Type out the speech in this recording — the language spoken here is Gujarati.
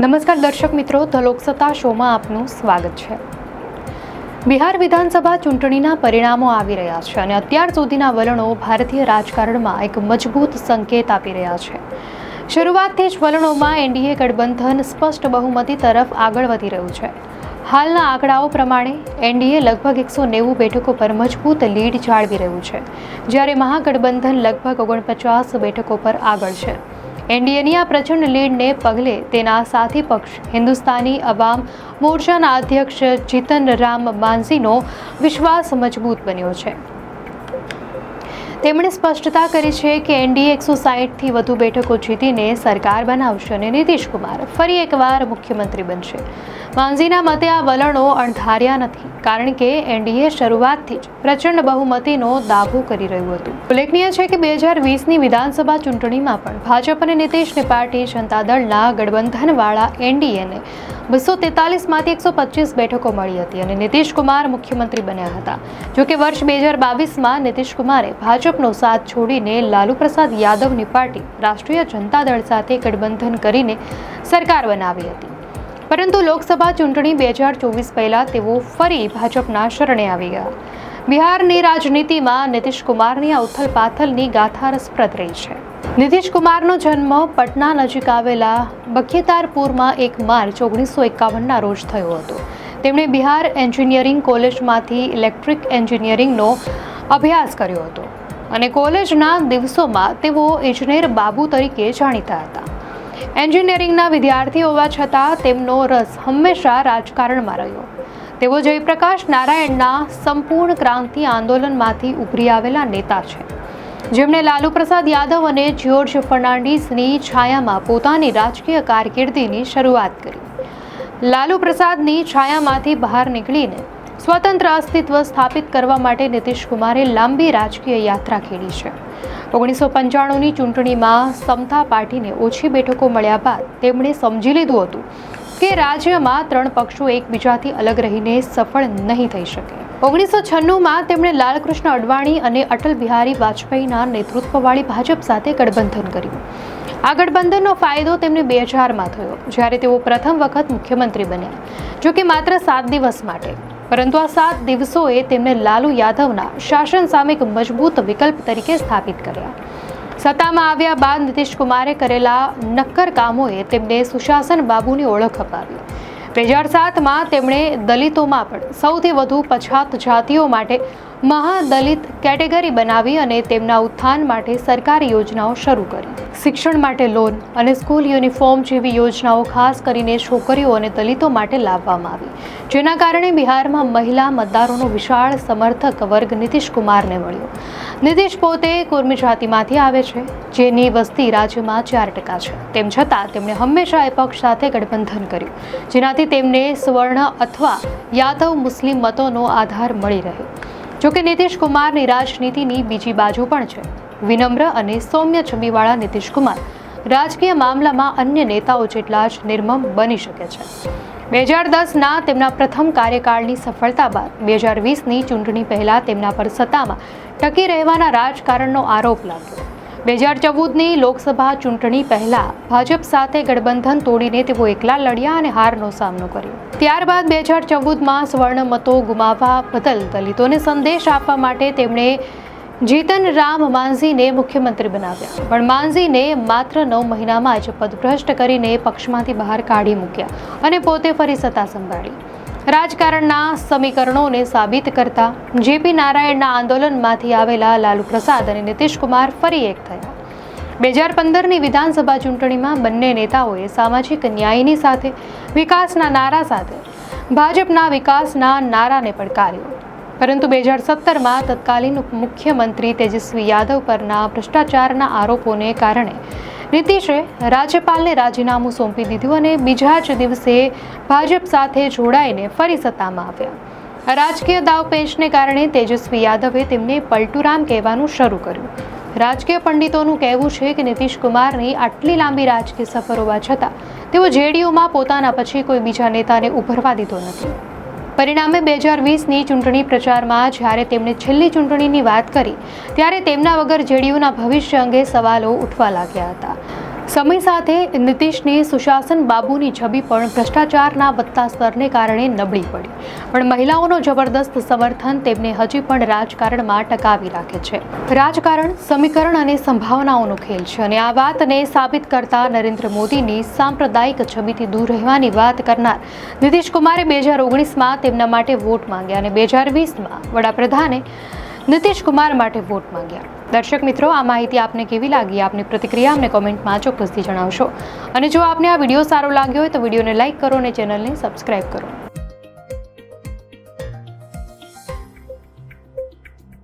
નમસ્કાર દર્શક મિત્રો, ધ લોકસત્તા શોમાં આપનું સ્વાગત છે। બિહાર વિધાનસભા ચૂંટણીના પરિણામો આવી રહ્યા છે અને અત્યાર સુધીના વલણો ભારતીય રાજકારણમાં એક મજબૂત સંકેત આપી રહ્યા છે। શરૂઆતથી જ વલણોમાં એનડીએ ગઠબંધન સ્પષ્ટ બહુમતી તરફ આગળ વધી રહ્યું છે। હાલના આંકડાઓ પ્રમાણે એનડીએ લગભગ 190 બેઠકો પર મજબૂત લીડ જાળવી રહ્યું છે, જ્યારે મહાગઠબંધન લગભગ 49 બેઠકો પર આગળ છે। એનડીએની આ પ્રચંડ લીડને પગલે તેના સાથી પક્ષ હિન્દુસ્તાની અવામ મોરચાના અધ્યક્ષ જીતન રામ માંઝીનો વિશ્વાસ મજબૂત બન્યો છે। તેમણે સ્પષ્ટતા કરી છે કે એનડીએ 160થી વધુ બેઠકો જીતીને સરકાર બનાવશે અને નીતિશ કુમાર ફરી એકવાર મુખ્યમંત્રી બનશે। માંઝીના મતે આ વલણો અણધાર્યા નથી, કારણ કે એનડીએ શરૂઆતથી જ પ્રચંડ બહુમતીનો દાવો કરી રહ્યું હતું। ઉલ્લેખનીય છે કે 2020ની વિધાનસભા ચૂંટણીમાં પણ ભાજપ અને નીતિશની પાર્ટી જનતા દળના ગઠબંધનવાળા એનડીએને 243માંથી 125 બેઠકો મળી હતી અને નીતિશ કુમાર મુખ્યમંત્રી બન્યા હતા। જોકે વર્ષ 2022માં નીતિશ કુમારે ભાજપનો સાથ છોડીને લાલુ પ્રસાદ યાદવની પાર્ટી રાષ્ટ્રીય જનતા દળ સાથે ગઠબંધન કરીને સરકાર બનાવી હતી, પરંતુ લોકસભા ચૂંટણી 2024 પહેલા તેઓ ફરી ભાજપના શરણે આવી ગયા। બિહારની રાજનીતિમાં નીતિશ કુમારની આ ઉથલપાથલની ગાથા રસપ્રદ રહી છે। નીતિશ કુમારનો જન્મ પટના નજીક આવેલા બખ્તિયારપુરમાં 1 માર્ચ 1951ના રોજ થયો હતો। તેમણે બિહાર એન્જિનિયરિંગ કોલેજમાંથી ઇલેક્ટ્રિક એન્જિનિયરિંગનો અભ્યાસ કર્યો હતો અને કોલેજના દિવસોમાં તેઓ ઇજનેર બાબુ તરીકે જાણીતા હતા। એન્જિનિયરિંગના વિદ્યાર્થી હોવા છતાં તેમનો રસ હંમેશા રાજકારણમાં રહ્યો। તેઓ જયપ્રકાશ નારાયણના સંપૂર્ણ ક્રાંતિ આંદોલનમાંથી ઉભરી આવેલા નેતા છે, જેમણે લાલુ પ્રસાદ યાદવ અને જ્યોર્જ ફર્નાન્ડીસની છાયામાં પોતાની રાજકીય કારકિર્દીની શરૂઆત કરી। લાલુ પ્રસાદની છાયામાંથી બહાર નીકળીને સ્વતંત્ર અસ્તિત્વ સ્થાપિત કરવા માટે નીતિશ કુમારે લાંબી રાજકીય યાત્રા ખેડી છે। 1995ની ચૂંટણીમાં સમતા પાર્ટીને ઓછી બેઠકો મળ્યા બાદ તેમણે સમજી લીધું હતું કે રાજ્યમાં 3 પક્ષો એકબીજાથી અલગ રહીને સફળ નહીં થઈ શકે। 1996માં તેમણે લાલકૃષ્ણ અડવાણી અને અટલ બિહારી વાજપેયીના નેતૃત્વવાળી ભાજપ સાથે ગઠબંધન કર્યું। આ ગઠબંધનનો ફાયદો તેમને 2000માં થયો, જ્યારે તેઓ પ્રથમ વખત મુખ્યમંત્રી બન્યા, જો કે માત્ર 7 દિવસ માટે, પરંતુ આ 7 દિવસોએ તેમને લાલુ યાદવના શાસન સામે એક મજબૂત વિકલ્પ તરીકે સ્થાપિત કર્યા। સત્તામાં આવ્યા બાદ નીતિશ કુમારે કરેલા નક્કર કામોએ તેમને સુશાસન બાબુની ઓળખ અપાવી। 2007માં તેમણે દલિતોમાં પણ સૌથી વધુ પછાત જાતિઓ માટે મહાદલિત કેટેગરી બનાવી અને તેમના ઉત્થાન માટે સરકારી યોજનાઓ શરૂ કરી। શિક્ષણ માટે લોન અને સ્કૂલ યુનિફોર્મ જેવી યોજનાઓ ખાસ કરીને છોકરીઓ અને દલિતો માટે લાવવામાં આવી, જેના કારણે બિહારમાં મહિલા મતદારોનો વિશાળ સમર્થક વર્ગ નીતિશ કુમારને મળ્યો। નીતિશ પોતે કુર્મી જાતિમાંથી આવે છે, જેની વસ્તી રાજ્યમાં 4% છે। તેમ છતાં તેમણે હંમેશા એ પક્ષ સાથે ગઠબંધન કર્યું, જેનાથી તેમને સવર્ણ અથવા યાદવ મુસ્લિમ મતોનો આધાર મળી રહે। જોકે નીતિશ કુમારની રાજનીતિની બીજી બાજુ પણ છે। વિનમ્ર અને સૌમ્ય છબીવાળા નીતિશ કુમાર રાજકીય મામલામાં અન્ય નેતાઓ જેટલા જ નિર્મમ બની શકે છે। 2010ના તેમના પ્રથમ કાર્યકાળની સફળતા બાદ 2020ની ચૂંટણી પહેલા તેમના પર સત્તામાં ટકી રહેવાના રાજકારણનો આરોપ લાગ્યો। 2014ની લોકસભા ચૂંટણી પહેલા ભાજપ સાથે ગઠબંધન તોડીને તેઓ એકલા લડ્યા અને હારનો સામનો કર્યો। ત્યારબાદ 2014માં સ્વર્ણ મતો ગુમાવવા બદલ દલિતોને સંદેશ આપવા માટે તેમણે જીતન રામ માંઝીને મુખ્યમંત્રી બનાવ્યા, પણ માંઝીને માત્ર 9 મહિનામાં જ પદભ્રષ્ટ કરીને પક્ષમાંથી બહાર કાઢી મૂક્યા અને પોતે ફરી સત્તા સંભાળી। રાજકારણના સમીકરણોને સાબિત કરતા જેપી નારાયણના આંદોલનમાંથી આવેલા લાલુ પ્રસાદ અને નીતિશ કુમાર ફરી એક થયા। 2015ની વિધાનસભા ચૂંટણીમાં બંને નેતાઓએ સામાજિક ન્યાયની સાથે વિકાસના નારા સાથે ભાજપના વિકાસના નારાને પડકાર્યો, પરંતુ 2017માં તત્કાલીન મુખ્યમંત્રી તેજસ્વી યાદવ પરના ભ્રષ્ટાચારના આરોપોને કારણે નીતિશે રાજ્યપાલને રાજીનામું સોંપી દીધું અને બીજા જ દિવસે ભાજપ સાથે જોડાઈને ફરી સત્તામાં આવ્યા। રાજકીય દાવપેચને કારણે તેજસ્વી યાદવે તેમને પલટુરામ કહેવાનું શરૂ કર્યું। રાજકીય પંડિતોનું કહેવું છે કે નીતિશ કુમારની આટલી લાંબી રાજકીય સફર હોવા છતાં તેઓ જેડીયુમાં પોતાના પછી કોઈ બીજા નેતાને ઉભરવા દીધો નથી। પરિણામે 2020ની ચૂંટણી પ્રચારમાં જ્યારે તેમણે છેલ્લી ચૂંટણીની વાત કરી ત્યારે તેમના વગર જેડીયુના ભવિષ્ય અંગે સવાલો ઉઠવા લાગ્યા હતા। સમય સાથે નીતિશની સુશાસન બાબુની છબી પણ ભ્રષ્ટાચારના વધતા સ્તરને કારણે નબળી પડી, પણ મહિલાઓનો જબરદસ્ત સમર્થન તેમને હજી પણ રાજકારણમાં ટકાવી રાખે છે. રાજકારણ સમીકરણ અને સંભાવનાઓનો ખેલ છે અને આ વાતને સાબિત કરતા નરેન્દ્ર મોદીની સાંપ્રદાયિક છબીથી દૂર રહેવાની વાત કરનાર નીતિશ કુમારે 2019માં તેમના માટે વોટ માંગ્યા અને 2020માં વડાપ્રધાને નીતિશ કુમાર માટે વોટ માંગ્યા. દર્શક મિત્રો, આ માહિતી આપને કેવી લાગી? આપની પ્રતિક્રિયા અમને કોમેન્ટમાં ચોક્કસથી જણાવશો. અને જો આપને આ વિડીયો સારો લાગ્યો હોય તો વિડીયોને લાઇક કરો અને ચેનલને સબસ્ક્રાઇબ કરો.